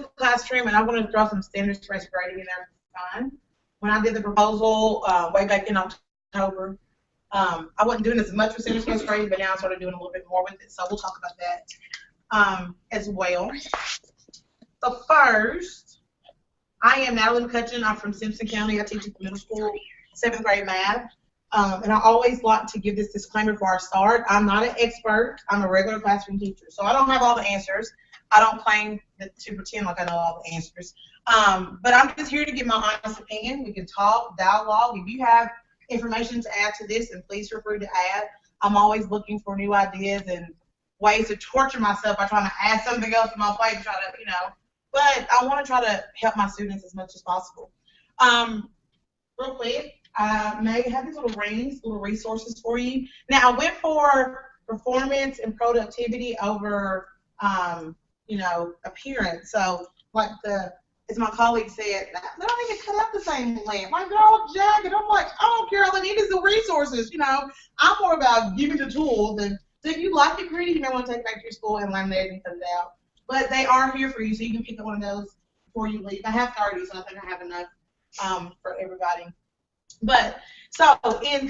classroom, and I want to throw some standards-based grading in there for fun. When I did the proposal way back in October, I wasn't doing as much with standards-based grading, but now I'm sort of doing a little bit more with it, so we'll talk about that as well. So first, I am Natalie McCutchen. I'm from Simpson County. I teach at the middle school, 7th grade math. And I always like to give this disclaimer before I start. I'm not an expert. I'm a regular classroom teacher, so I don't have all the answers. I don't claim to pretend like I know all the answers. But I'm just here to give my honest opinion. We can talk, dialogue. If you have information to add to this, then please feel free to add. I'm always looking for new ideas and ways to torture myself by trying to add something else to my plate and try to, But I want to try to help my students as much as possible. Real quick, I may have these little rings, little resources for you. Now, I went for performance and productivity over appearance. So, like as my colleague said, they don't even cut out the same length. Like, they're all jagged. I'm like, I don't care. All I need is the resources. I'm more about giving the tools. And so if you like it pretty, you may want to take it back to your school and laminate it and cut it out. But they are here for you, so you can pick up one of those before you leave. I have 30, so I think I have enough for everybody. But so in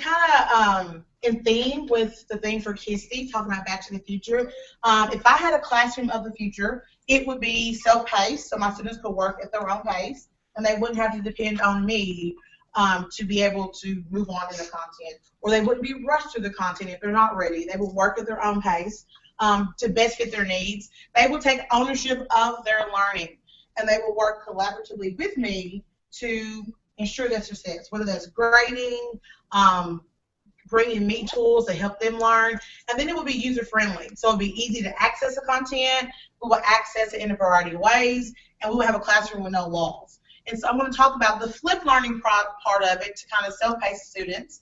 in theme with the theme for KySTE, talking about Back to the Future, if I had a classroom of the future, it would be self-paced, so my students could work at their own pace, and they wouldn't have to depend on me to be able to move on in the content, or they wouldn't be rushed through the content if they're not ready. They would work at their own pace to best fit their needs. They will take ownership of their learning, and they will work collaboratively with me to ensure their success, whether that's grading, bringing me tools to help them learn, and then it will be user-friendly. So it'll be easy to access the content, we will access it in a variety of ways, and we will have a classroom with no walls. And so I'm going to talk about the flipped learning part of it to kind of self-pace students,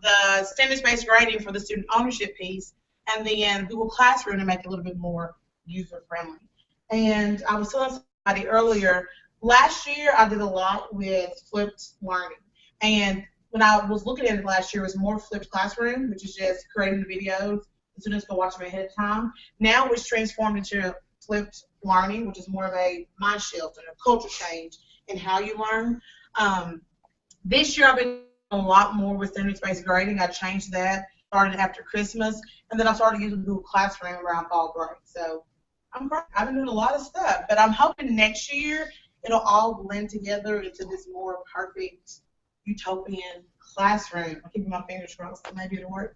the standards-based grading for the student ownership piece, and then Google Classroom to make it a little bit more user-friendly. And I was telling somebody earlier, last year I did a lot with flipped learning. And when I was looking at it last year, it was more flipped classroom, which is just creating the videos. The students can watch them ahead of time. Now it's transformed into flipped learning, which is more of a mind shift and a culture change in how you learn. This year I've been doing a lot more with standards-based grading. I changed that, started after Christmas, and then I started using Google Classroom around fall break. So I've been doing a lot of stuff, but I'm hoping next year it'll all blend together into this more perfect utopian classroom. I'm keeping my fingers crossed, so maybe it'll work.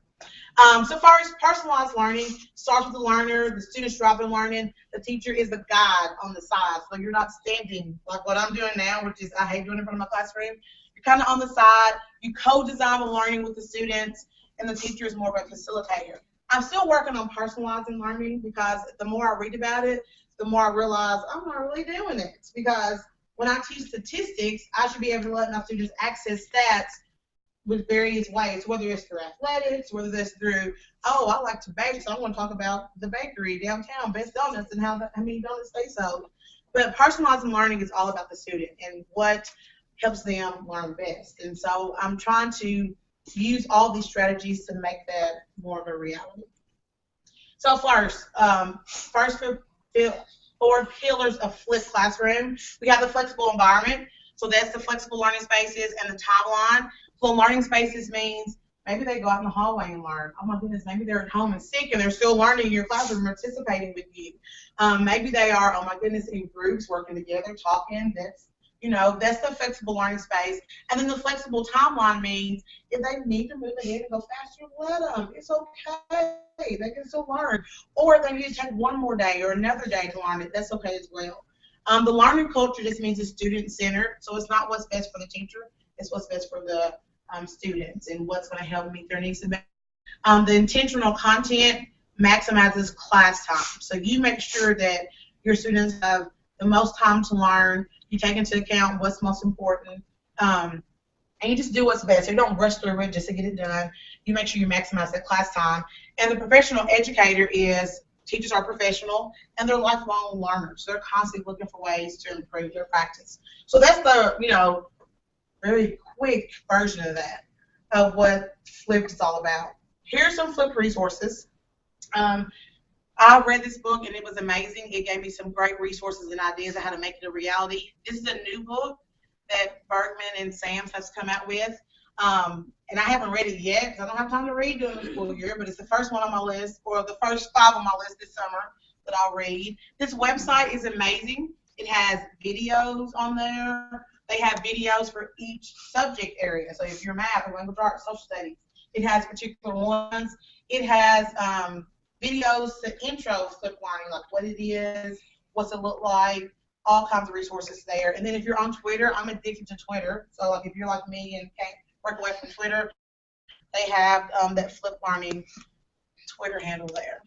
So far as personalized learning, starts with the learner, the student's driving learning, the teacher is the guide on the side. So you're not standing like what I'm doing now, which is I hate doing in front of my classroom. You're kind of on the side, you co-design the learning with the students, and the teacher is more of a facilitator. I'm still working on personalizing learning because the more I read about it, the more I realize I'm not really doing it. Because when I teach statistics, I should be able to let my students access stats with various ways, whether it's through athletics, whether it's through, I like to bake, so I want to talk about the bakery downtown, best donuts, and how many donuts they sold. But personalizing learning is all about the student and what helps them learn best. And so I'm trying to use all these strategies to make that more of a reality. So first, four pillars of flipped classroom. We have the flexible environment. So that's the flexible learning spaces and the timeline. So learning spaces means maybe they go out in the hallway and learn. Oh my goodness, maybe they're at home and sick and they're still learning in your classroom, participating with you. Maybe they are, oh my goodness, in groups working together, talking. That's the flexible learning space. And then the flexible timeline means if they need to move ahead and go faster, let them. It's okay. They can still learn. Or if they need to take one more day or another day to learn it, that's okay as well. The learning culture just means it's student-centered. So it's not what's best for the teacher. It's what's best for the students and what's going to help meet their needs. The intentional content maximizes class time. So you make sure that your students have the most time to learn. You take into account what's most important, and you just do what's best. So you don't rush through it just to get it done. You make sure you maximize that class time. And the professional educator is, teachers are professional, and they're lifelong learners. They're constantly looking for ways to improve their practice. So that's the, very quick version of that, of what flipped is all about. Here's some flipped resources. I read this book and it was amazing. It gave me some great resources and ideas of how to make it a reality. This is a new book that Bergman and Sams has come out with. And I haven't read it yet because I don't have time to read during the school year, but it's the first one on my list, or the first 5 on my list this summer that I'll read. This website is amazing. It has videos on there. They have videos for each subject area. So if you're math or language arts, social studies, it has particular ones. It has videos to intro flip learning, like what it is, what's it look like, all kinds of resources there. And then if you're on Twitter, I'm addicted to Twitter. So like if you're like me and can't work away from Twitter, they have that flip learning Twitter handle there.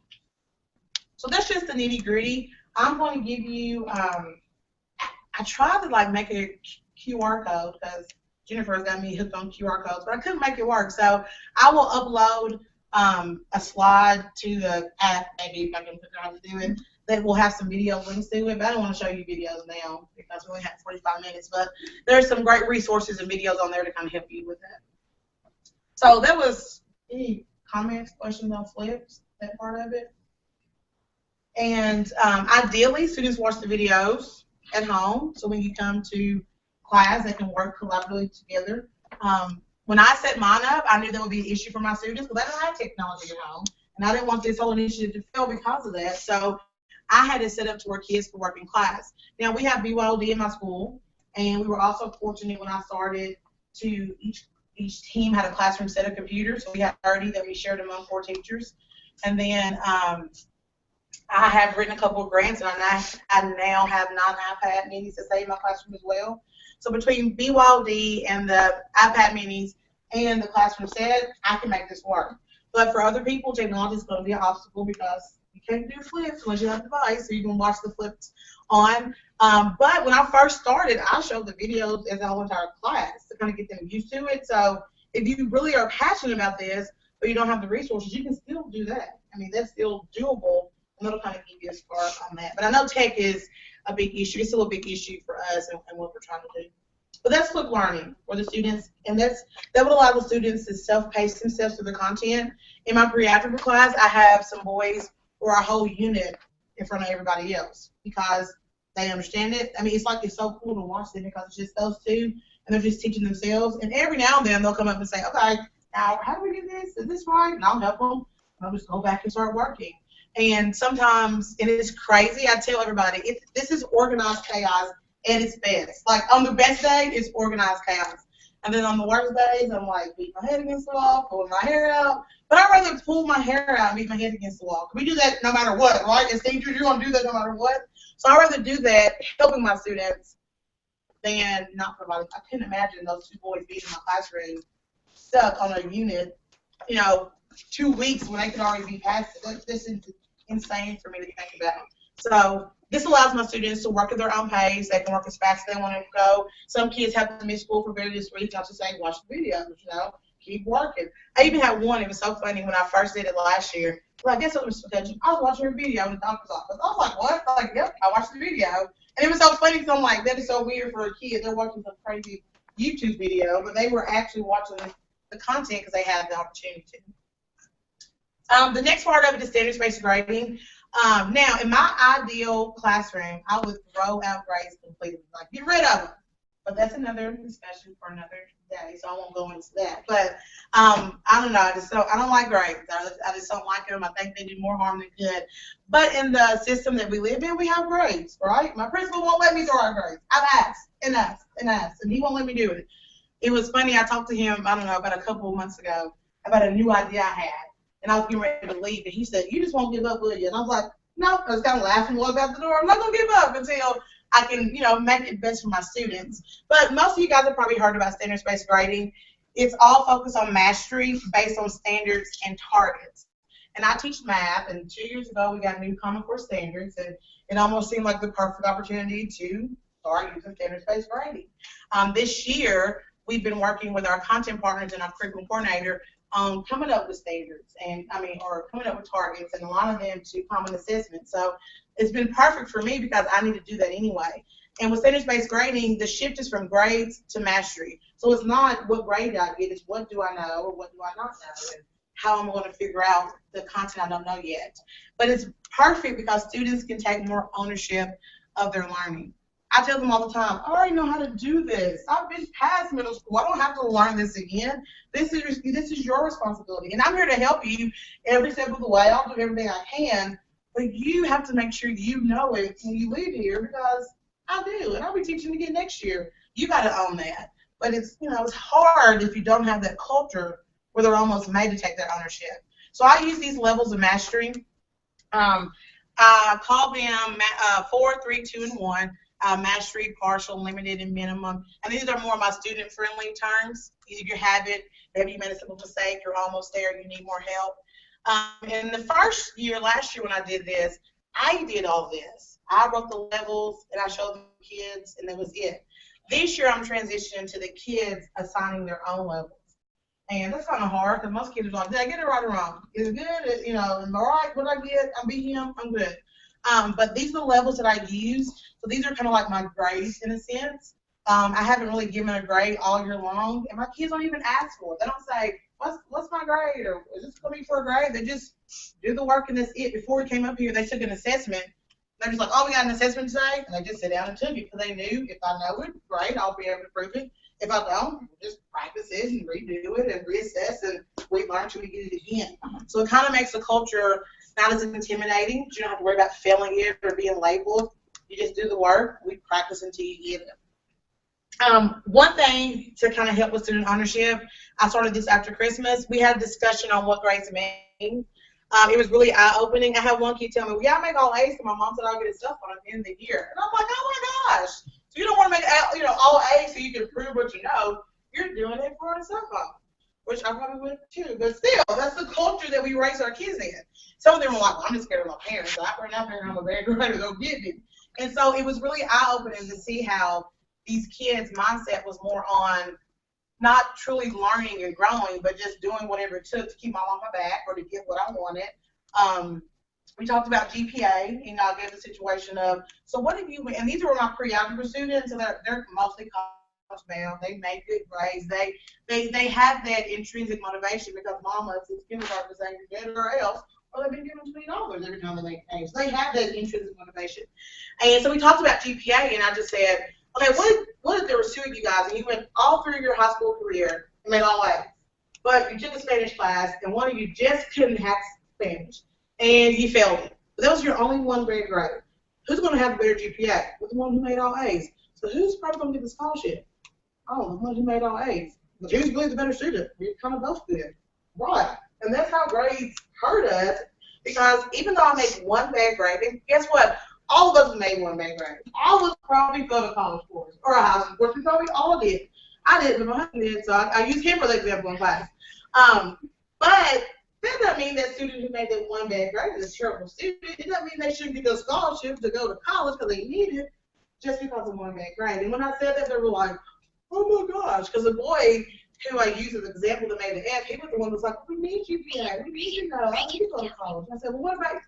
So that's just the nitty gritty. I'm going to give you, I tried to like make a QR code because Jennifer's got me hooked on QR codes, but I couldn't make it work. So I will upload a slide to the app, maybe if I can figure out how to do it, that will have some video links to it. But I don't want to show you videos now because we only have 45 minutes. But there's some great resources and videos on there to kind of help you with that. So that was any comments, questions on flips, that part of it. And ideally, students watch the videos at home. So when you come to class, they can work collaboratively together. When I set mine up, I knew that would be an issue for my students because I didn't have technology at home. And I didn't want this whole initiative to fail because of that. So I had it set up to where kids could work in class. Now, we have BYOD in my school, and we were also fortunate when I started to each team had a classroom set of computers. So we had 30 that we shared among 4 teachers. And then I have written a couple of grants, and I now have 9 iPad minis to save my classroom as well. So between BYOD and the iPad minis and the classroom set, I can make this work. But for other people, technology is going to be an obstacle because you can't do flips unless you have a device, so you can watch the flips on. But when I first started, I showed the videos as the whole entire class to kind of get them used to it. So if you really are passionate about this, but you don't have the resources, you can still do that. I mean, that's still doable, and that'll kind of give you a spark on that. But I know tech is a big issue. It's still a big issue for us and what we're trying to do. But that's flip learning for the students, and that would allow the students to self-pace themselves through the content. In my pre-algebra class, I have some boys or a whole unit in front of everybody else because they understand it. I mean, it's like it's so cool to watch them because it's just those two, and they're just teaching themselves. And every now and then they'll come up and say, okay, now how do we do this? Is this right? And I'll help them. I'll just go back and start working. And sometimes, and it's crazy, I tell everybody, this is organized chaos at its best. Like, on the best day, it's organized chaos. And then on the worst days, I'm like, beat my head against the wall, pulling my hair out. But I'd rather pull my hair out and beat my head against the wall. We do that no matter what, right? As teachers, you're going to do that no matter what. So I'd rather do that, helping my students, than not providing. I couldn't imagine those 2 boys being in my classroom stuck on a unit, 2 weeks when they could already be past it. That's insane for me to think about. So this allows my students to work at their own pace. They can work as fast as they want to go. Some kids have to miss school for various reasons. I'll just say, watch the videos, keep working. I even had one, it was so funny when I first did it last year. Well, I guess it was McCutchen. I was watching her video in the doctor's office. I was like, what? I was like, yep, I watched the video. And it was so funny because I'm like, that is so weird for a kid. They're watching some crazy YouTube video, but they were actually watching the content because they had the opportunity to. The next part of it is standards-based grading. Now, in my ideal classroom, I would throw out grades completely, like get rid of them. But that's another discussion for another day, so I won't go into that. But I don't know. I don't like grades. I just don't like them. I think they do more harm than good. But in the system that we live in, we have grades, right? My principal won't let me throw out grades. I've asked and asked and asked, and he won't let me do it. It was funny. I talked to him, I don't know, about a couple of months ago about a new idea I had. And I was getting ready to leave, and he said, you just won't give up, will you? And I was like, no. I was kind of laughing, walked out the door. I'm not going to give up until I can, make it best for my students. But most of you guys have probably heard about standards-based grading. It's all focused on mastery based on standards and targets. And I teach math, and 2 years ago we got new Common Core standards, and it almost seemed like the perfect opportunity to start using standards-based grading. This year, we've been working with our content partners and our curriculum coordinator coming up with standards or coming up with targets and aligning them to common assessment. So it's been perfect for me because I need to do that anyway. And with standards-based grading, the shift is from grades to mastery. So it's not what grade I get, it's what do I know or what do I not know. And how I'm going to figure out the content I don't know yet. But it's perfect because students can take more ownership of their learning. I tell them all the time, I already know how to do this. I've been past middle school. I don't have to learn this again. This is your responsibility. And I'm here to help you every step of the way. I'll do everything I can. But you have to make sure you know it when you leave here, because I do. And I'll be teaching again next year. You got to own that. But it's, it's hard if you don't have that culture where they're almost made to take that ownership. So I use these levels of mastery. I call them 4, 3, 2, and 1. Mastery, partial, limited, and minimum. And these are more my student-friendly terms. Either you have it, maybe you made a simple mistake, you're almost there, you need more help. In the first year, last year when I did this, I did all this. I wrote the levels, and I showed them the kids, and that was it. This year, I'm transitioning to the kids assigning their own levels. And that's kind of hard, because most kids are like, did I get it right or wrong? Is it good? Am I right? What I get? I beat him? I'm good. But these are the levels that I use. So these are kind of like my grades in a sense. I haven't really given a grade all year long, and my kids don't even ask for it. They don't say, what's my grade, or is this going to be for a grade? They just do the work, and that's it. Before we came up here, they took an assessment. They're just like, oh, we got an assessment today, and they just sit down and took it, because they knew if I know it, great, I'll be able to prove it. If I don't, just practice it and redo it and reassess and relearn till we get it again. So it kind of makes the culture not as intimidating. You don't have to worry about failing it or being labeled. You just do the work. We practice until you get it. One thing to kind of help with student ownership, I started this after Christmas. We had a discussion on what grades mean. It was really eye-opening. I had one kid tell me, well, yeah, I make all A's, and my mom said I'll get a cell phone at the end of the year. And I'm like, oh my gosh. So you don't want to make all A's so you can prove what you know. You're doing it for a cell phone, which I probably would too. But still, that's the culture that we raise our kids in. Some of them were like, well, I'm just scared of my parents, so I run out there and I'm a bad girl to go get me. And so it was really eye-opening to see how these kids' mindset was more on not truly learning and growing, but just doing whatever it took to keep mom on my back or to get what I wanted. We talked about GPA, and I gave the situation of, so what have you, and these were my pre-algebra students, and they're mostly college bound. They make good grades. They have that intrinsic motivation because mama since kindergarten is saying you're better or else, or they've been given $20 every time they make A's. They have that intrinsic motivation. And so we talked about GPA, and I just said, okay, what if there was two of you guys, and you went all through your high school career and made all A's, but you took a Spanish class, and one of you just couldn't hack Spanish, and you failed it. But that was your only one grade. Who's going to have a better GPA? The one who made all A's. So who's probably going to get the scholarship? Oh, the one who made all A's. But who's really the better student? We're kind of both good. Right. And that's how grades hurt us, because even though I make one bad grade, and guess what? All of us made one bad grade. All of us probably go to college course or a high school course. We probably all did. I did, but my husband did, so I used him for the example in class. But that doesn't mean that student who made that one bad grade is a terrible student. It doesn't mean they shouldn't get a scholarship to go to college because they need it just because of one bad grade. And when I said that, they were like, oh my gosh, because the boy who I used as an example that made the F, he was the one who was like, we need GPA, we need to know, I need to go to college. And I said, well, what about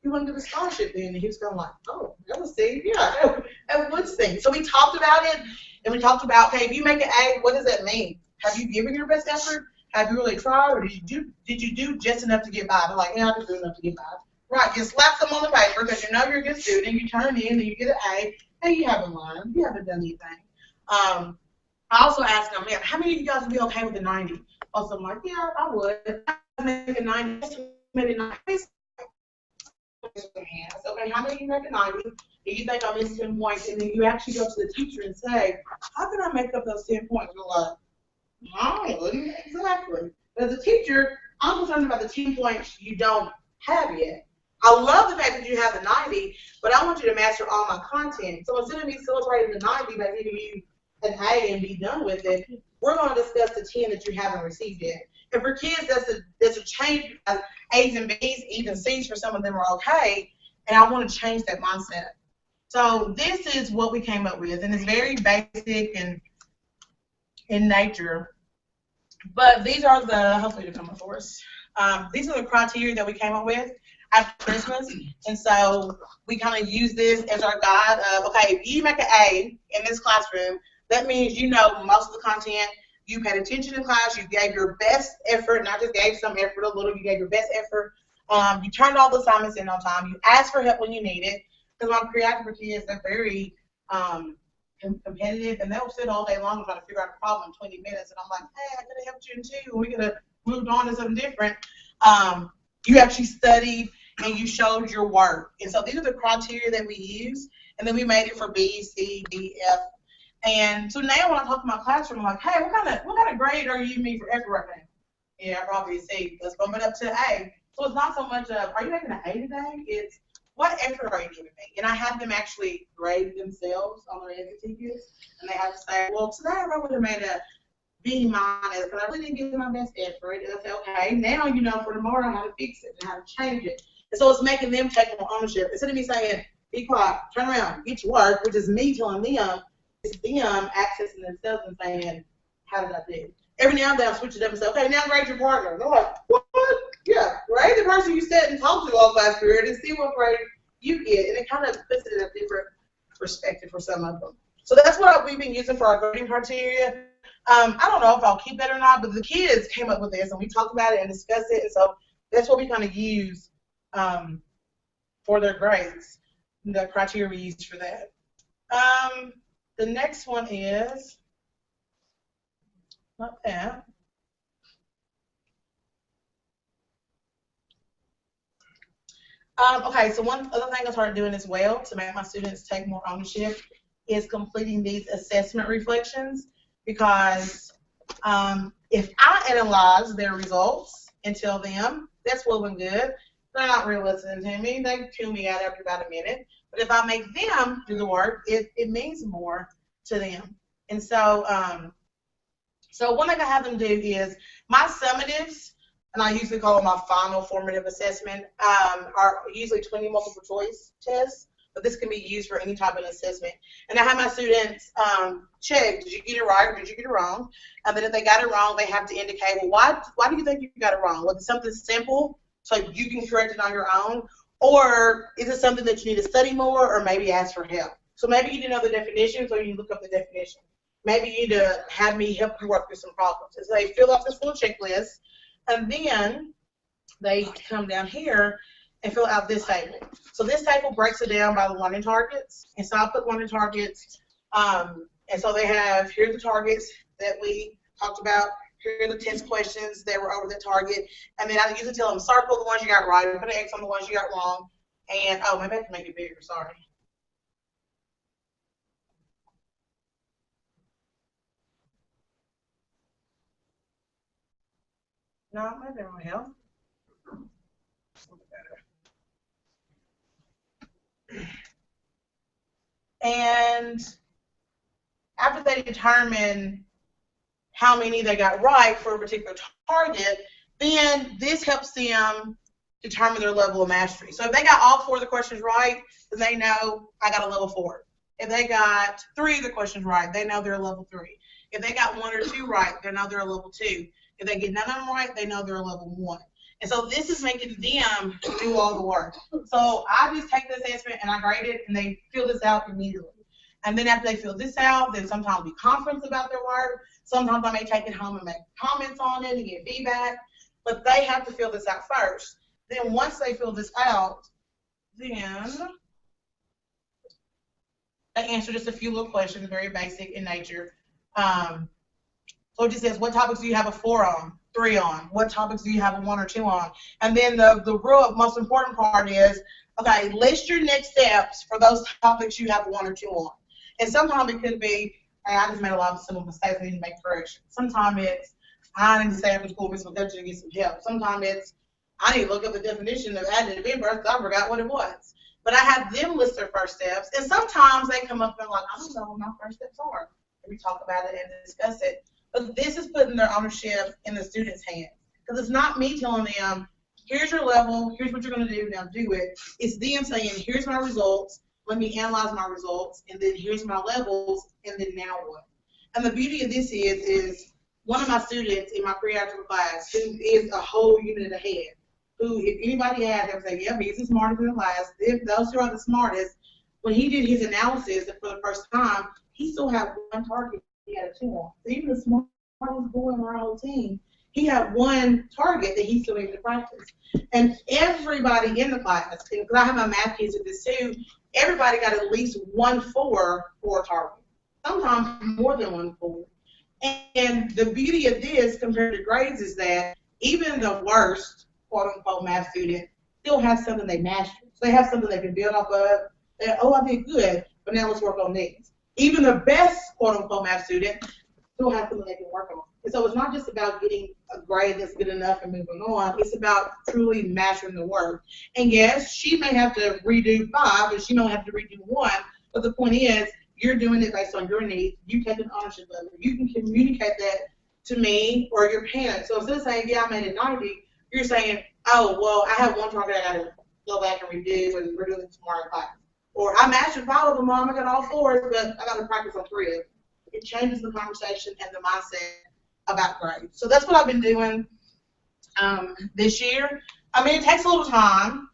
you want to do the scholarship then? And he was kind of like, oh, that was see, yeah, that would sing. So we talked about it, and we talked about, okay, if you make an A, what does that mean? Have you given your best effort? Have you really tried, or did you do just enough to get by? They're like, yeah, I just do enough to get by. Right, you slap them on the paper because you know you're a good student. You turn in and you get an A, and you haven't learned, you haven't done anything. I also asked them, yeah, how many of you guys would be okay with the 90? Also, I'm like, yeah, I would. I make a 90, maybe 90. I said, okay, how many of you make a 90? And you think I missed 10 points, and then you actually go to the teacher and say, how can I make up those 10 points? You're like, I wouldn't. Exactly. As a teacher, I'm concerned about the 10 points you don't have yet. I love the fact that you have the 90, but I want you to master all my content. So instead of me celebrating the 90 by giving you an A and be done with it, we're going to discuss the 10 that you haven't received yet. And for kids, that's a change. A's and B's, even C's for some of them are okay, and I want to change that mindset. So this is what we came up with, and it's very basic and in nature. But these are the, hopefully they're coming for us. These are the criteria that we came up with after Christmas, and so we kind of use this as our guide of, okay, if you make an A in this classroom, that means you know most of the content, You paid attention in class. You gave your best effort, not just gave some effort, a little. You gave your best effort. You turned all the assignments in on time. You asked for help when you need it. Because my pre-algebra kids, they're very competitive, and they'll sit all day long trying to figure out a problem in 20 minutes. And I'm like, hey, I could have helped you in 2, and we could have moved on to something different. You actually studied and you showed your work. And so these are the criteria that we use. And then we made it for B, C, D, F. And so now when I talk to my classroom, I'm like, hey, what kind of grade are you giving me for effort right now? Yeah, probably a C. Let's bump it up to A. So it's not so much of, are you making an A today? It's, what effort are you giving me? And I have them actually grade themselves on their SAT kits. And they have to say, well, today I would have made a B minus, because I really didn't give my best effort. And I say, okay, now you know for tomorrow how to fix it and how to change it. And so it's making them take more ownership. Instead of me saying, be quiet, turn around, get your work, which is me telling them, it's them accessing themselves and saying, how did I do? Every now and then I'll switch it up and say, okay, now grade your partner. And they're like, what? Yeah, grade the person you sat and talked to all class period and see what grade you get. And it kind of puts it in a different perspective for some of them. So that's what we've been using for our grading criteria. I don't know if I'll keep that or not, but the kids came up with this and we talked about it and discussed it. And so that's what we kind of use for their grades, the criteria we used for that. The next one is, not that. Okay, so one other thing I started doing as well to make my students take more ownership is completing these assessment reflections, because if I analyze their results and tell them that's well and good, they're not really listening to me. They tune me out after about a minute. But if I make them do the work, it means more to them. And so, so one thing I have them do is my summatives, and I usually call them my final formative assessment, are usually 20 multiple choice tests, but this can be used for any type of assessment. And I have my students check, did you get it right or did you get it wrong? And then if they got it wrong, they have to indicate, well, why do you think you got it wrong? Was it something simple so you can correct it on your own? Or is it something that you need to study more or maybe ask for help? So maybe you didn't know the definition, so you look up the definition. Maybe you need to have me help you work through some problems. And so they fill out this full checklist, and then they come down here and fill out this table. So this table breaks it down by the learning targets. And so I put learning targets, and so they have, here are the targets that we talked about. Here are the test questions that were over the target. And then I usually tell them, circle the ones you got right, put an X on the ones you got wrong. And, oh, maybe I can make it bigger, sorry. No, maybe that won't help. And after they determine how many they got right for a particular target, then this helps them determine their level of mastery. So if they got all 4 of the questions right, then they know I got a level 4. If they got 3 of the questions right, they know they're a level 3. If they got 1 or 2 right, they know they're a level 2. If they get none of them right, they know they're a level 1. And so this is making them do all the work. So I just take the assessment and I grade it, and they fill this out immediately. And then after they fill this out, then sometimes we conference about their work. Sometimes I may take it home and make comments on it and get feedback. But they have to fill this out first. Then once they fill this out, then they answer just a few little questions, very basic in nature. So it just says, what topics do you have a 4 on, 3 on? What topics do you have a 1 or 2 on? And then the real most important part is, okay, list your next steps for those topics you have a 1 or 2 on. And sometimes it could be, hey, I just made a lot of simple mistakes, I need to make corrections. Sometimes it's, I need to stay after school, Miss McCutchen, to get some help. Sometimes it's, I need to look up the definition of additive inverse because I forgot what it was. But I have them list their first steps, and sometimes they come up and like, I don't know what my first steps are. And we talk about it and discuss it. But this is putting their ownership in the student's hands. Because it's not me telling them, here's your level, here's what you're going to do, now do it. It's them saying, here's my results, let me analyze my results, and then here's my levels, and then now what? And the beauty of this is one of my students in my pre-algebra class, who is a whole unit ahead, who, if anybody had him say, yeah, he's the smartest in the class, if those who are the smartest, when he did his analysis for the first time, he still had 1 target he had a 2 on. So even the smart smartest boy in our whole team. He had one target that he still needed to practice. And everybody in the class, because I have my math kids at this too, everybody got at least 1 4 for a target. Sometimes more than 1 4. And the beauty of this compared to grades is that even the worst, quote unquote, math student still has something they mastered. So they have something they can build off of. That, oh, I did good, but now let's work on this. Even the best, quote unquote, math student still has something they can work on. And so it's not just about getting a grade that's good enough and moving on. It's about truly mastering the work. And yes, she may have to redo 5, and she may have to redo 1, but the point is, you're doing it based on your needs. You take an ownership of it. You can communicate that to me or your parents. So instead of saying, yeah, I made it 90, you're saying, oh, well, I have 1 target I got to go back and redo, and we're doing it tomorrow in class. Or I mastered 5 of them, Mom. I got all 4s, but I got to practice on 3 of them. It changes the conversation and the mindset about grades. So that's what I've been doing this year. I mean, it takes a little time.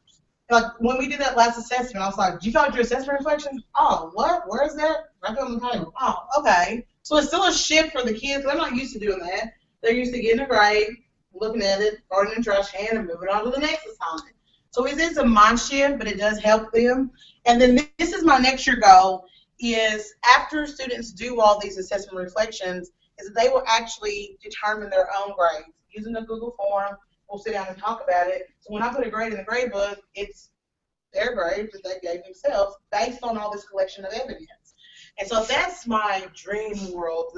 Like, when we did that last assessment, I was like, do you feel like your assessment reflection? Oh, what? Where is that? Right there on the table. Oh, okay. So it's still a shift for the kids. They're not used to doing that. They're used to getting a grade, looking at it, throwing it in the trash can, and moving on to the next assignment. So it is a mind shift, but it does help them. And then this is my next year goal, is after students do all these assessment reflections, is that they will actually determine their own grades using the Google form. We'll sit down and talk about it. So when I put a grade in the grade book, it's their grade that they gave themselves based on all this collection of evidence. And so that's my dream world,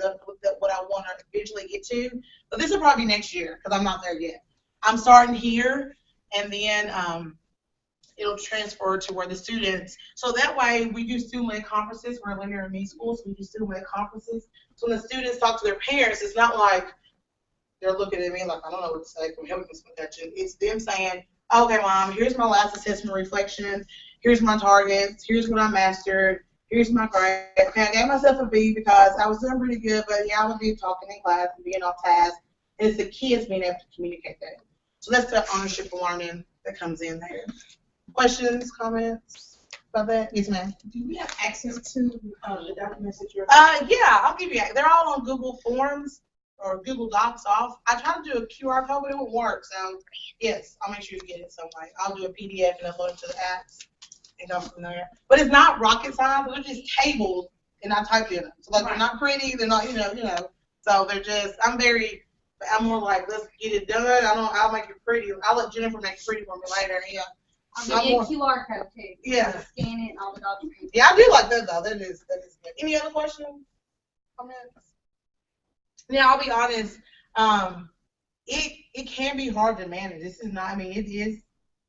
what I want to eventually get to. But this will probably be next year because I'm not there yet. I'm starting here, and then it'll transfer to where the students. So that way we do student-led conferences. We're a linear and me school, so we do student-led conferences. So when the students talk to their parents, it's not like they're looking at me like, I don't know what to say. Can we help with McCutchen? It's them saying, okay, Mom, here's my last assessment reflection. Here's my targets. Here's what I mastered. Here's my grade. Okay, I gave myself a B because I was doing pretty good, but yeah, I would be talking in class and being off task. And it's the kids being able to communicate that. So that's the ownership of learning that comes in there. Questions, comments about that? Yes, ma'am. Do we have access to the documents that you're? Yeah, I'll give you. They're all on Google Forms or Google Docs off. I tried to do a QR code, but it won't work. So yes, I'll make sure you get it some way. I'll do a PDF and upload it to the apps and go from there. But it's not rocket science. They're just tables, and I typed in them. So like they're not pretty. They're not, you know. So they're just. I'm more like, let's get it done. I'll make it pretty. I'll let Jennifer make it pretty for me later. Yeah. I'll give you a QR code too. Yeah. Scan it and all the documents. Yeah, I do like that though. That is good. Any other questions? Comments? Yeah, I'll be honest. It can be hard to manage. This is not. I mean, it is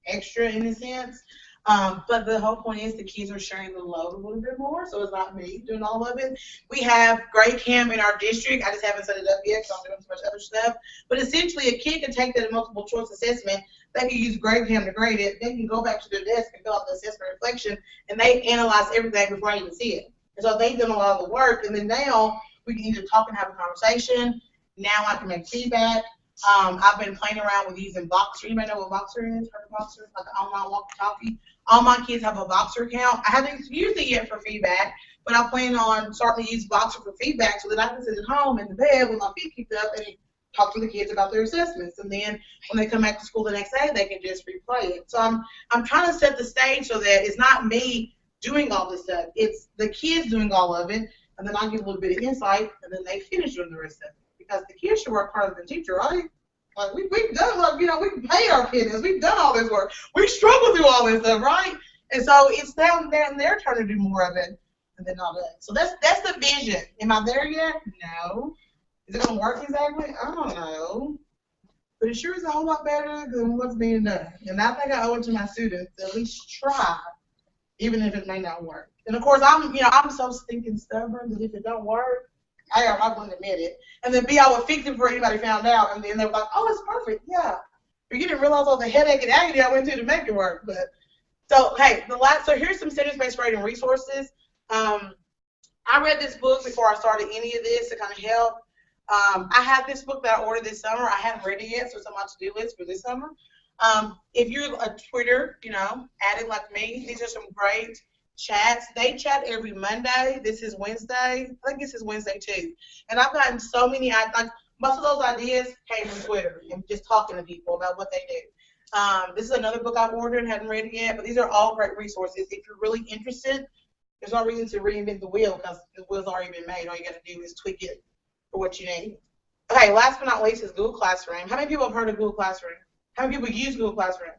extra in a sense. But the whole point is the kids are sharing the load a little bit more, so it's not me doing all of it. We have grade camp in our district. I just haven't set it up yet because I'm doing so much other stuff. But essentially, a kid can take that multiple choice assessment. They can use grade camp to grade it. They can go back to their desk and fill out the assessment reflection, and they analyze everything before I even see it. And so they've done a lot of the work, and then now we can either talk and have a conversation. Now I can make feedback. I've been playing around with using Boxer. You may know what Boxer is? Heard of Boxer? Like an online walkie-talkie. All my kids have a Boxer account. I haven't used it yet for feedback, but I plan on starting to use Boxer for feedback so that I can sit at home in the bed with my feet kicked up and talk to the kids about their assessments. And then when they come back to school the next day, they can just replay it. So I'm trying to set the stage so that it's not me doing all this stuff. It's the kids doing all of it, and then I give a little bit of insight, and then they finish doing the rest of it. Because the kids should work harder than the teacher, right? Like we've done, like, we paid our kids. We've done all this work. We struggle through all this stuff, right? And so it's down there and their turn to do more of it, and then all that. So that's the vision. Am I there yet? No. Is it gonna work exactly? I don't know. But it sure is a whole lot better than what's being done. And I think I owe it to my students to at least try, even if it may not work. And of course, I'm so stinking stubborn that if it don't work, I'm not going to admit it. And then B, I would fix it before anybody found out. And then they were like, oh, it's perfect. Yeah. But you didn't realize all the headache and agony I went through to make it work. But so, hey, so here's some sentence-based grading resources. I read this book before I started any of this to kind of help. I have this book that I ordered this summer. I haven't read it yet, so it's on my to-do list for this summer. If you're a Twitter, addict like me, these are some great chats. They chat every Monday. This is Wednesday. I think this is Wednesday too. And I've gotten so many, like most of those ideas came from Twitter and just talking to people about what they do. This is another book I ordered, hadn't read it yet, but these are all great resources. If you're really interested, there's no reason to reinvent the wheel because the wheel's already been made. All you got to do is tweak it for what you need. Okay, last but not least is Google Classroom. How many people have heard of Google Classroom? How many people use Google Classroom?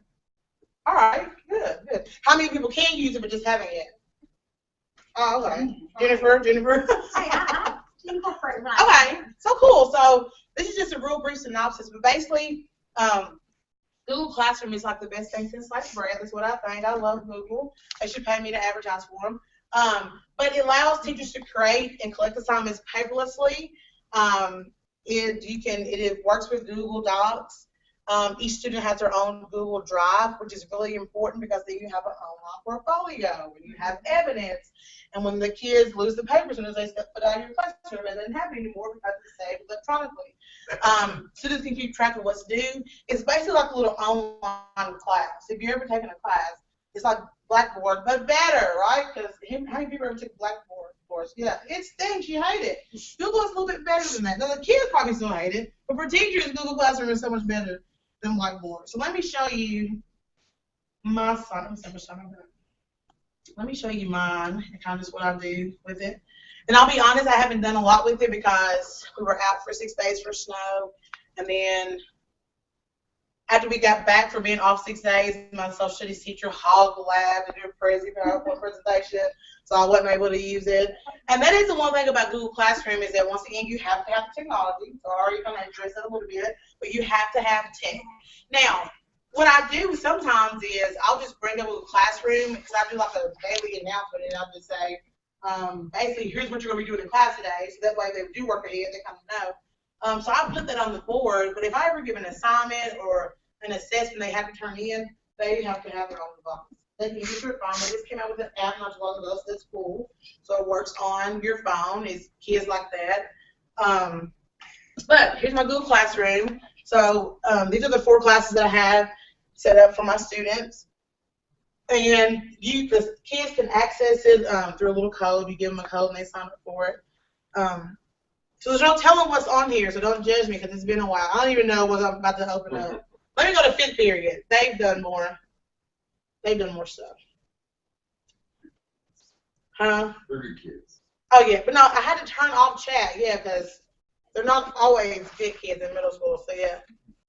All right, good, good. How many people can use it but just haven't yet? Oh, okay. Jennifer. Okay, so cool. So this is just a real brief synopsis, but basically, Google Classroom is like the best thing since sliced bread. That's what I think. I love Google. They should pay me to advertise for them. But it allows teachers to create and collect assignments paperlessly. It works with Google Docs. Each student has their own Google Drive, which is really important because then you have an online portfolio and you have evidence. And when the kids lose the papers and they put out your classroom, it doesn't happen anymore because it's saved electronically. Students can keep track of what's due. It's basically like a little online class. If you've ever taken a class, it's like Blackboard, but better, right? Because how many people ever took Blackboard course? Yeah, it stinks. You hate it. Google is a little bit better than that. Now, the kids probably still hate it, but for teachers, Google Classroom is so much better than Blackboard. So let me show you my son. Let me show you mine and kind of just what I do with it. And I'll be honest, I haven't done a lot with it because we were out for 6 days for snow. And then after we got back from being off 6 days, my social studies teacher hogged the lab to do a crazy PowerPoint presentation. So I wasn't able to use it. And that is the one thing about Google Classroom is that once again, you have to have the technology. So I already kind of addressed that a little bit, but you have to have tech. Now, what I do sometimes is I'll just bring up Google Classroom because I do like a daily announcement and I'll just say, basically, here's what you're going to be doing in class today. So that way they do work ahead, they kind of know. So I put that on the board, but if I ever give an assignment or an assessment they have to turn in, they have to have it on the box. They can use your phone. They just came out with an app not too long ago, so that's cool. So it works on your phone. It's kids like that. But here's my Google Classroom. So these are the 4 classes that I have set up for my students. And the kids can access it through a little code. You give them a code and they sign up for it. So there's no telling what's on here, so don't judge me because it's been a while. I don't even know what I'm about to open up. Let me go to 5th period. They've done more. They've done more stuff. Huh? They're good kids. Oh, yeah. But no, I had to turn off chat, yeah, because they're not always big kids in middle school. So, yeah.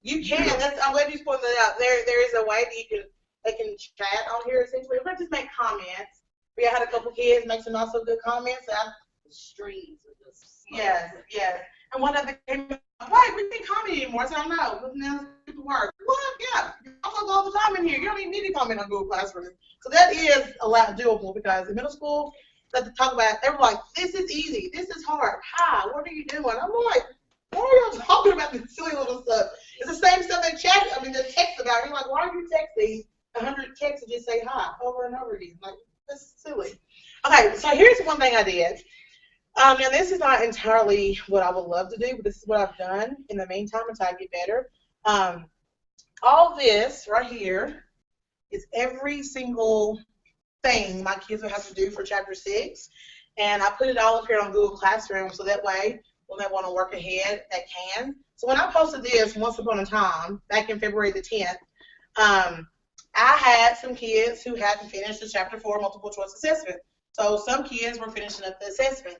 You can. I'm glad you pointed that out. There is a way that they can chat on here, essentially. We're going to just make comments. We had a couple kids make some also good comments. The streams are just... Yes, yes. And one of them came like, we can't comment anymore. I said, I know. Now it's work. What? Yeah. I talk all the time in here. You don't even need to comment on Google Classroom. So that is a lot doable because in middle school, they talk about, they were like, this is easy. This is hard. Hi, what are you doing? I'm like, why are y'all talking about this silly little stuff? It's the same stuff they text about. You're like, why are you texting 100 texts and just say hi over and over again? Like, that's silly. Okay, so here's one thing I did. Now, this is not entirely what I would love to do, but this is what I've done in the meantime until I get better. All this right here is every single thing my kids will have to do for Chapter 6, and I put it all up here on Google Classroom so that way when they want to work ahead, they can. So when I posted this once upon a time, back in February the 10th, I had some kids who hadn't finished the Chapter 4 multiple choice assessment. So some kids were finishing up the assessment.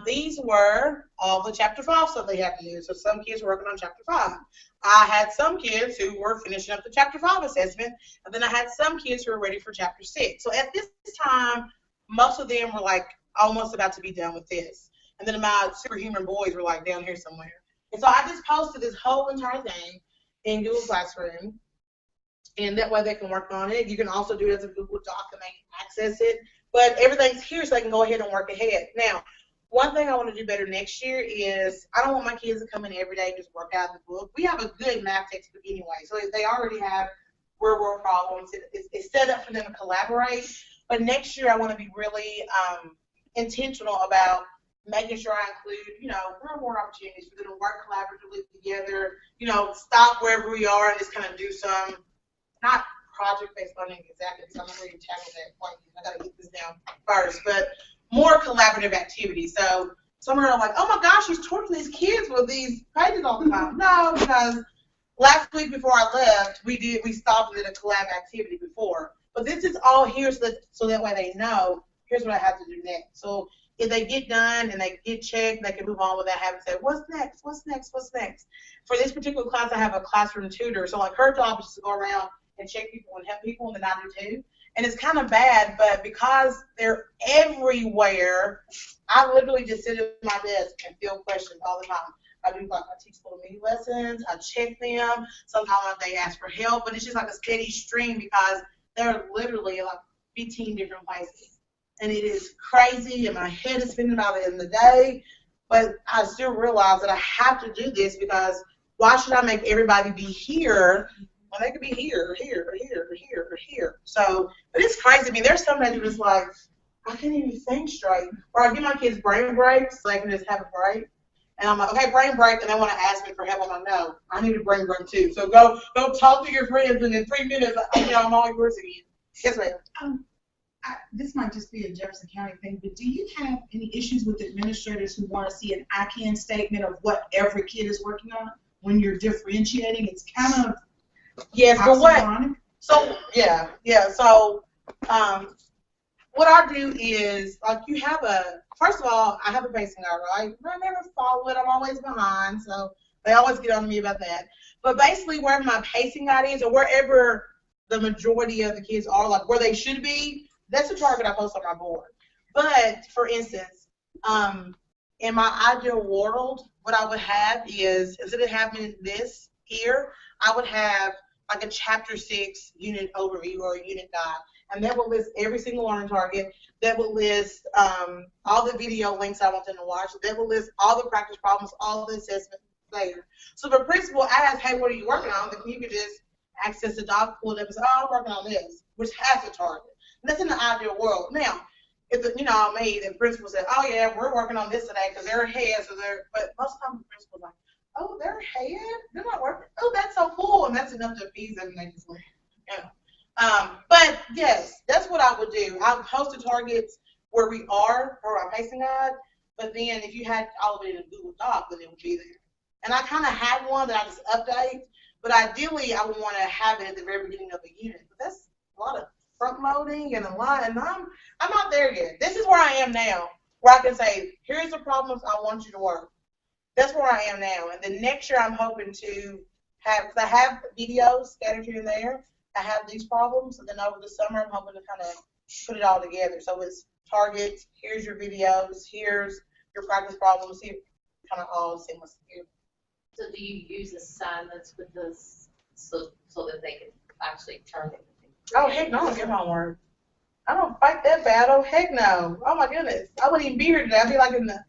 These were all the Chapter 5 stuff they had to do. So some kids were working on Chapter 5. I had some kids who were finishing up the Chapter 5 assessment, and then I had some kids who were ready for Chapter 6. So at this time, most of them were like almost about to be done with this. And then my superhuman boys were like down here somewhere. And so I just posted this whole entire thing in Google Classroom, and that way they can work on it. You can also do it as a Google Doc and they can access it. But everything's here so they can go ahead and work ahead. Now, one thing I want to do better next year is I don't want my kids to come in every day and just work out the book. We have a good math textbook anyway, so they already have real world problems. It's set up for them to collaborate. But next year I want to be really intentional about making sure I include, real world opportunities for them to work collaboratively together, stop wherever we are and just kind of do some, not project-based learning exactly, because I'm not ready to tackle that point. I got to get this down first, but more collaborative activities. So some are like, oh my gosh, she's torturing these kids with these pages all the time. No, because last week before I left, we stopped and did a collab activity before. But this is all here so that way they know, here's what I have to do next. So if they get done and they get checked, they can move on without having to say, what's next, what's next, what's next? For this particular class, I have a classroom tutor. So like her job is to go around and check people and help people, and then I do too. And it's kind of bad, but because they're everywhere, I literally just sit at my desk and field questions all the time. I teach little mini lessons, I check them, sometimes they ask for help, but it's just like a steady stream because they're literally like 15 different places. And it is crazy, and my head is spinning by the end of the day, but I still realize that I have to do this because why should I make everybody be here when they could be here, here, here, here, here? So, but it's crazy. I mean, there's some days you're just like, I can't even think straight. Or I give my kids brain breaks so they can just have a break. And I'm like, okay, brain break, and they want to ask me for help. I'm like, no, I need a brain break too. So go talk to your friends, and in 3 minutes, I'm all yours again. Yes, ma'am. This might just be a Jefferson County thing, but do you have any issues with administrators who want to see an I can statement of what every kid is working on when you're differentiating? It's kind of but what? So So what I do is like you have first of all, I have a pacing guide, right? I never follow it. I'm always behind, so they always get on to me about that. But basically, wherever my pacing guide is, or wherever the majority of the kids are, like where they should be, that's the target I post on my board. But for instance, in my ideal world, what I would have is instead of having this here, I would have like a chapter 6 unit overview or a unit guide, and that will list every single learning target. That will list all the video links I want them to watch. That will list all the practice problems, all the assessments there. So the principal asks, hey, what are you working on? Then you can just access the doc, pull it up, and say, oh, I'm working on this, which has a target. And that's in the ideal world. Now, if the principal said, oh yeah, we're working on this today because they're ahead, but most of the time the principal's like, oh, they're ahead? They're not working? Oh, that's so cool, and that's enough to appease them, and they just like, but yes, that's what I would do. I would post the targets where we are for our pacing guide, but then if you had all of it in a Google Doc, then it would be there. And I kind of had one that I just update, but ideally I would want to have it at the very beginning of the unit. But that's a lot of front loading and a lot, and I'm not there yet. This is where I am now, where I can say, here's the problems I want you to work. That's where I am now. And then next year I'm hoping to have, because I have videos scattered here and there. I have these problems, and then over the summer I'm hoping to kind of put it all together. So it's targets, here's your videos, here's your practice problems, here, kind of all seamless here. So do you use assignments with this so that they can actually turn it? Oh, heck no, I don't give homework. I don't fight that battle. Heck no. Oh, my goodness. I wouldn't even be here today. I'd be like in the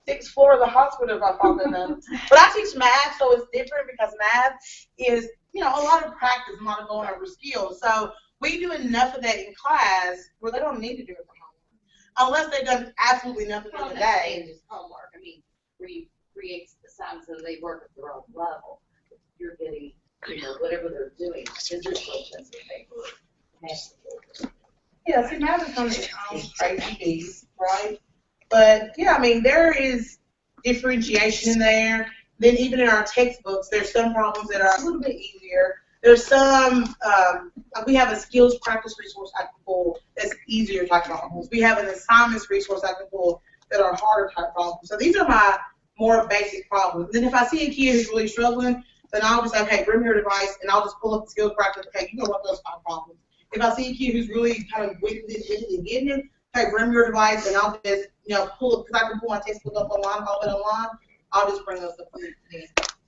6th floor of the hospital if I fought that battle. But I teach math, so it's different because math is, a lot of practice, a lot of going over skills. So we do enough of that in class where they don't need to do it for homework. Unless they've done absolutely nothing for the day. Just homework. I mean, where you create assignments and they work at their own level. You're getting, whatever they're doing, physical testing paper. Yeah, see, math is kind of its own crazy beast, right? But, yeah, I mean, there is differentiation in there. Then even in our textbooks, there's some problems that are a little bit easier. There's some, we have a skills practice resource I can pull that's easier type problems. We have an assignments resource I can pull that are harder type problems. So these are my more basic problems. Then if I see a kid who's really struggling, then I'll just say, okay, bring your device, and I'll just pull up the skills practice. Okay, you know what those 5 problems. If I see a kid who's really kind of getting it, okay, bring your device, and I'll just, pull it, because I can pull my textbook up online, all of it online. I'll just bring those up in.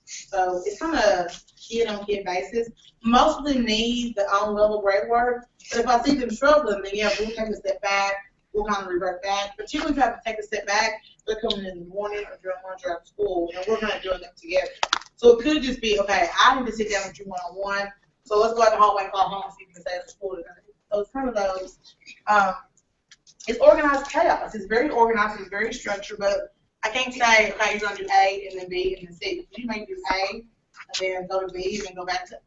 So it's kind of kid-on-kid basis. Most of them need their own level grade work, but if I see them struggling, then yeah, we'll take a step back. We'll kind of revert back. Particularly if I have to take a step back, they're coming in the morning or during lunch or after school, and we're kind of doing that together. So it could just be, okay, I need to sit down with you one-on-one, so let's go out in the hallway, call home, see if you can stay at school today. So it's kind of those. It's organized chaos. It's very organized. It's very structured, but I can't say, okay, you're going to do A and then B and then C. You may do A and then go to B and then go back to.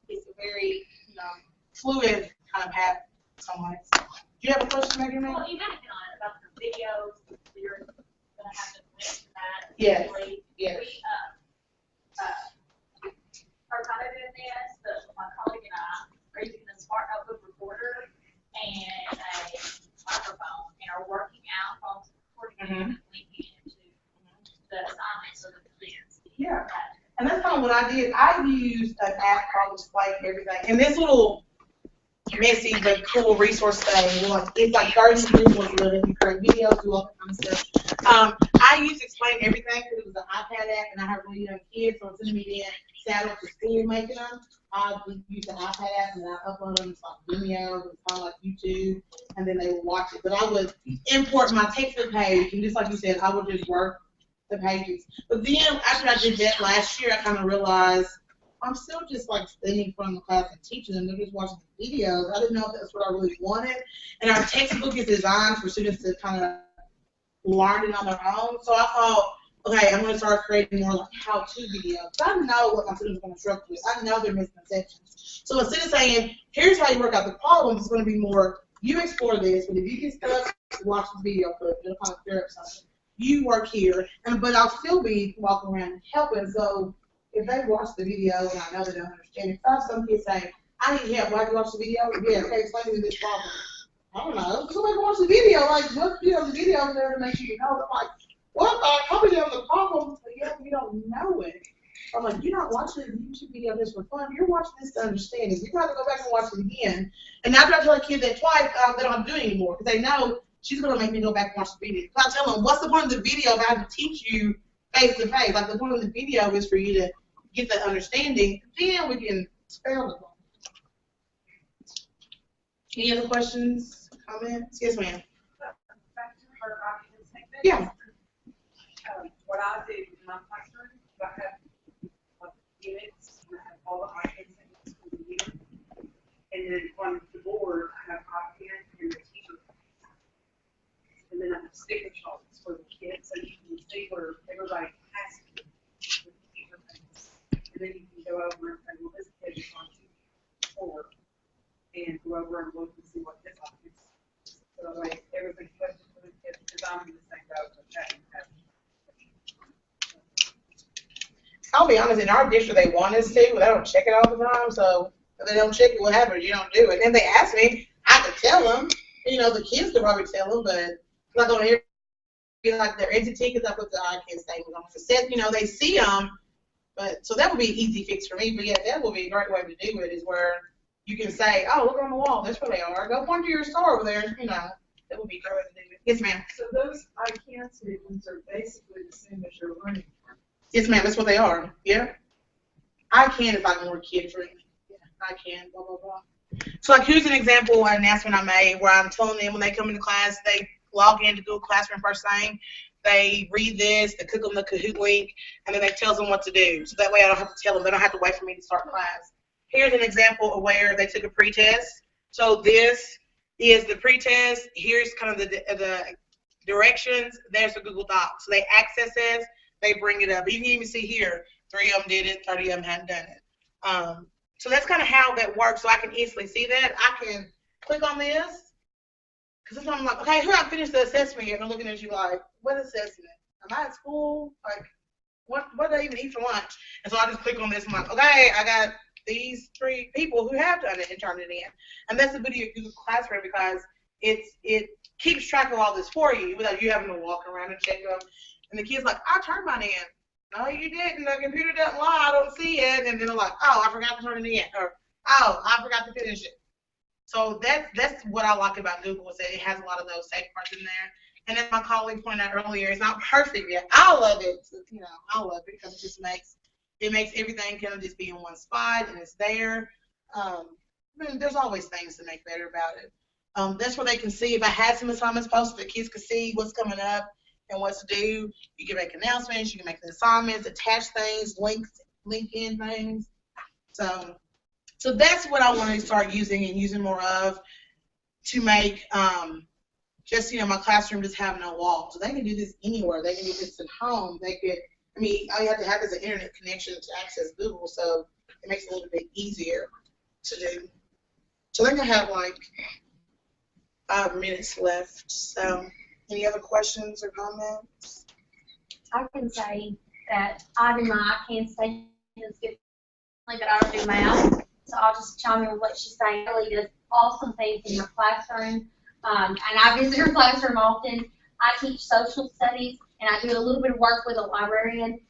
It's a very, fluid kind of path. Do you have a question, Megan? Well, you kind of hit on it about the videos. You're going to have to Yes. Yes. We are kind of doing this, but my colleague and I are using the smart notebook recorder and a microphone and are working out phones recording and linking into the assignments of the plans. Yeah. And that's kind of what I did. I used an app called Display Everything. And this little messy but cool resource thing, like, it's like 30 minutes worth of it. You create videos, do all that kind of stuff. I used Explain Everything because it was an iPad app, and I have really young kids, so instead of me being saddled to school making them, I would use the iPad app and I upload them. It's like Vimeo, it's kind of like YouTube, and then they would watch it. But I would import my textbook page, and just like you said, I would just work the pages. But then after I did that last year, I kind of realized I'm still just like standing in front of the class and teaching them. They're just watching the videos. I didn't know if that's what I really wanted. And our textbook is designed for students to kind of learn it on their own. So I thought, okay, I'm going to start creating more like how-to videos. I know what my students are going to struggle with. I know their misconceptions. So instead of saying, here's how you work out the problems, it's going to be more, you explore this, but if you get stuck, watch the video clip. It'll kind of clear up something. You work here, but I'll still be walking around helping. So if they watch the video and I know they don't understand it, if some kids say, I need help, why do you watch the video? Yeah, okay, explain to me this problem. I don't know. Somebody watch the video, like, what the video there to make sure you know. I'm like, what? How many of the problems? Yeah, you don't know it. I'm like, you're not watching a YouTube video just for fun. You're watching this to understand it. You got to go back and watch it again. And after I tell a kid that twice, they don't have to do it anymore because they know she's going to make me go back and watch the video. So I tell them, what's the point of the video if I have to teach you face to face? Like, the point of the video is for you to get that understanding. Then we can spell it. Any other questions, comments? Yes, ma'am. Back to her occupancy. Yeah. What I do in my classroom, I have units, and I have all the occupancy for the year. And then on the board, I have occupancy and the teacher. And then I have sticker charts for the kids, so you can see where everybody has to be with the teacher things. And then you can go over and say, well, this kid is on 4, and go over and look and see what his occupancy is. So like everything's questions for the kids, because I'm in the same boat with that. I'll be honest, in our district, they want us to, but they don't check it all the time. So if they don't check it, what happens? You don't do it. And if they ask me, I could tell them. You know, the kids could probably tell them, but I'm not going to hear like their exit tickets. I put the I-can statement on. So, you know, they see them. But so that would be an easy fix for me. But yeah, that would be a great way to do it. Is where you can say, oh, look on the wall. That's where they are. Go point to your store over there. You know, that would be a great way to do it. Yes, ma'am. So those I-can statements are basically the same as your learning. Yes, ma'am. That's what they are. Yeah. I can is like more kid friendly. Yeah, I can. Blah blah blah. So like here's an example, an announcement I made where I'm telling them when they come into class, they log into Google Classroom first thing, they read this, they click on the Kahoot link, and then they tell them what to do. So that way I don't have to tell them. They don't have to wait for me to start class. Here's an example of where they took a pretest. So this is the pretest. Here's kind of the directions. There's the Google Docs. So they access this. They bring it up. You can even see here, 3 of them did it, 30 of them hadn't done it. So that's kind of how that works. So I can easily see that. I can click on this. Because sometimes I'm like, okay, who I finished the assessment yet? And I'm looking at you like, what assessment? Am I at school? Like, what did I even eat for lunch? And so I just click on this. I'm like, okay, I got these 3 people who have done it and turned it in. And that's the beauty of Google Classroom because it keeps track of all this for you without you having to walk around and check them. And the kid's like, I turned mine in. No, you didn't. The computer doesn't lie. I don't see it. And then they're like, oh, I forgot to turn it in. Or, oh, I forgot to finish it. So that's what I like about Google is that it has a lot of those safeguards in there. And as my colleague pointed out earlier, it's not perfect yet. I love it. You know, I love it because it just makes everything kind of just be in one spot and it's there. I mean, there's always things to make better about it. That's where they can see if I had some assignments posted, the kids can see what's coming up and what to do. You can make announcements, you can make the assignments, attach things, link in things. So that's what I want to start using and using more of to make just, you know, my classroom just have no walls. So they can do this anywhere. They can do this at home. They could, I mean, all you have to have is an internet connection to access Google, so it makes it a little bit easier to do. So I think I have like 5 minutes left. So any other questions or comments? I can say that I do my KySTE15 but I don't do math, so I'll just chime in with what she's saying. Ellie does awesome things in her classroom, and I visit her classroom often. I teach social studies, and I do a little bit of work with a librarian.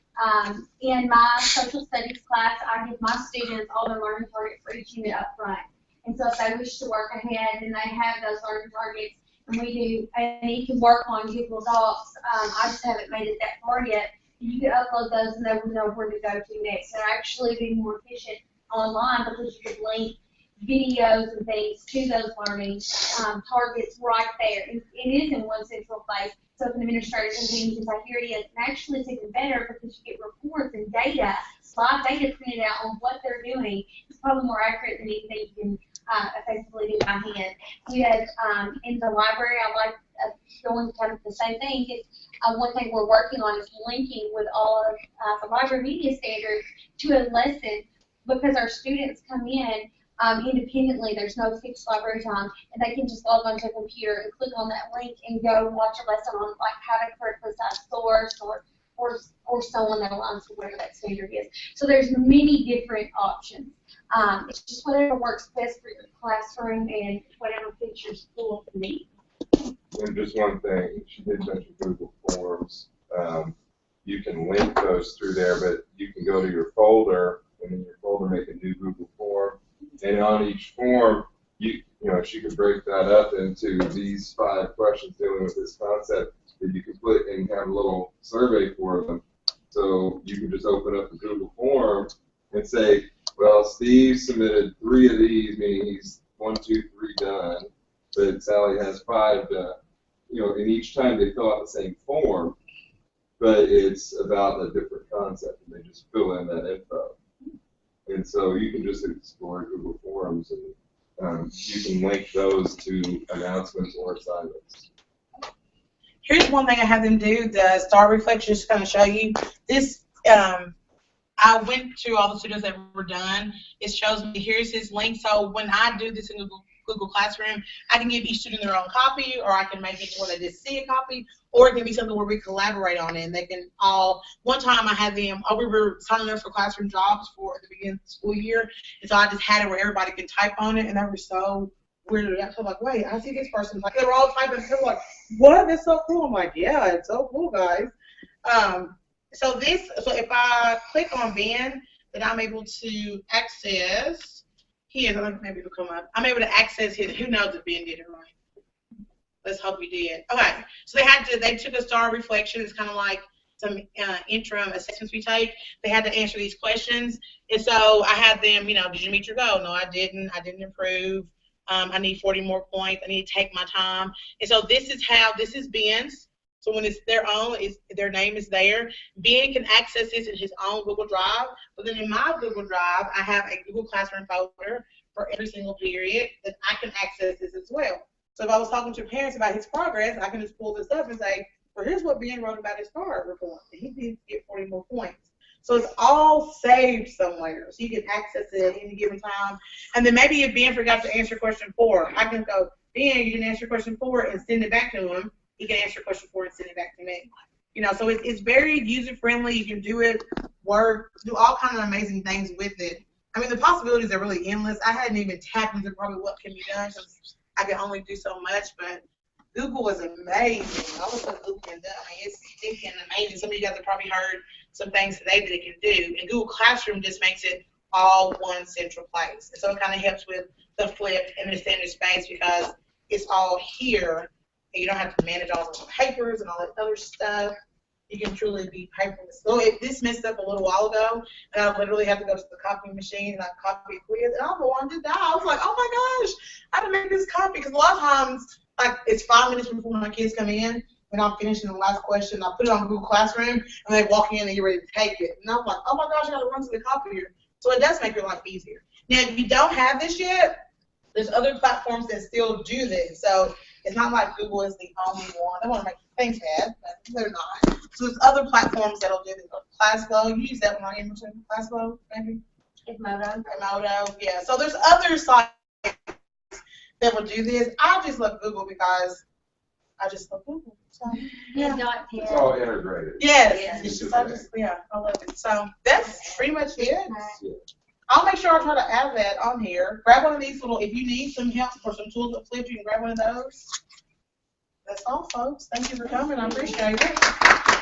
In my social studies class, I give my students all their learning targets for each unit up front. And so if they wish to work ahead, then they have those learning targets, and we do, and you can work on Google Docs. I just haven't made it that far yet. You can upload those, and they will know where to go to next. And actually be more efficient online because you can link videos and things to those learning targets right there. It is in one central place. So if an administrator comes in and says, here it is, and actually it's even better because you get reports and data, live data printed out on what they're doing. It's probably more accurate than anything you can effectively do by hand. We had in the library, I like going kind of the same thing. One thing we're working on is linking with all of the library media standards to a lesson because our students come in independently. There's no fixed library time, and they can just log onto a computer and click on that link and go watch a lesson on like how to correctly cite source or so on that aligns to whatever that standard is. So there's many different options. It's just whatever works best for your classroom and whatever fits your school need. And just one thing, she did mention Google Forms. You can link those through there, but you can go to your folder, and in your folder make a new Google form. And on each form, you know, she could break that up into these 5 questions dealing with this concept that you can put and have a little survey for them. So you can just open up the Google form and say, well, Steve submitted 3 of these, meaning he's 1, 2, 3 done, but Sally has 5 done. You know, and each time they fill out the same form, but it's about a different concept, and they just fill in that info. And so you can just explore Google Forms, and you can link those to announcements or assignments. Here's one thing I have them do. The star reflection is going to show you this. I went through all the students that were done. It shows me here's his link. So when I do this in Google Classroom, I can give each student their own copy, or I can make it where they just see a copy, or it can be something where we collaborate on it. And they can all, one time I had them, we were signing up for classroom jobs for the beginning of the school year, and so I just had it where everybody could type on it, and they were so weirded out. So I'm like, wait, I see this person. Like, they were all typing, and they were like, what? That's so cool. I'm like, yeah, it's so cool, guys. So if I click on Ben, then I'm able to access his, I think maybe it'll come up. I'm able to access his, who knows if Ben did it right. Let's hope he did. Okay, so they took a star reflection. It's kind of like some interim assessments we take. They had to answer these questions. And so I had them, you know, did you meet your goal? No, I didn't. I didn't improve. I need 40 more points. I need to take my time. And so this is Ben's. So when it's their own, their name is there. Ben can access this in his own Google Drive. But then in my Google Drive, I have a Google Classroom folder for every single period that I can access this as well. So if I was talking to parents about his progress, I can just pull this up and say, well, here's what Ben wrote about his STAR report. He did get 40 more points. So it's all saved somewhere. So you can access it at any given time. And then maybe if Ben forgot to answer question 4, I can go, Ben, you didn't answer question 4, and send it back to him. He can answer question 4 and send it back to me. You know, so it's very user-friendly. You can do it, work, do all kinds of amazing things with it. I mean, the possibilities are really endless. I hadn't even tapped into probably what can be done because I can only do so much, but Google is amazing. I was like, Google can do. I mean, it's thinking amazing. Some of you guys have probably heard some things today that it can do, and Google Classroom just makes it all one central place. And so it kind of helps with the flip and the standard space because it's all here. You don't have to manage all those papers and all that other stuff. You can truly be paperless. So this messed up a little while ago, and I literally had to go to the copy machine and I copied a quiz, and I wanted to die. I was like, oh my gosh, I had to make this copy because a lot of times, like it's 5 minutes before my kids come in, and I'm finishing the last question. I put it on Google Classroom, and they walk in and you're ready to take it. And I'm like, oh my gosh, I got to run to the copier. So it does make your life easier. Now, if you don't have this yet, there's other platforms that still do this. So it's not like Google is the only one. They want to make you think bad, but they're not. So there's other platforms that'll do this. ClassFlow, you use that one, right? ClassFlow, maybe? Edmodo, yeah. So there's other sites that will do this. I just love Google because I just love Google. So, Yeah, dot It's pen. all integrated. yes, It's it's just, just I love it. So that's pretty much it. Yeah. I'll make sure I try to add that on here. Grab one of these little, if you need some help or some tools that flip, you can grab one of those. That's all, folks. Thank you for coming. I appreciate it.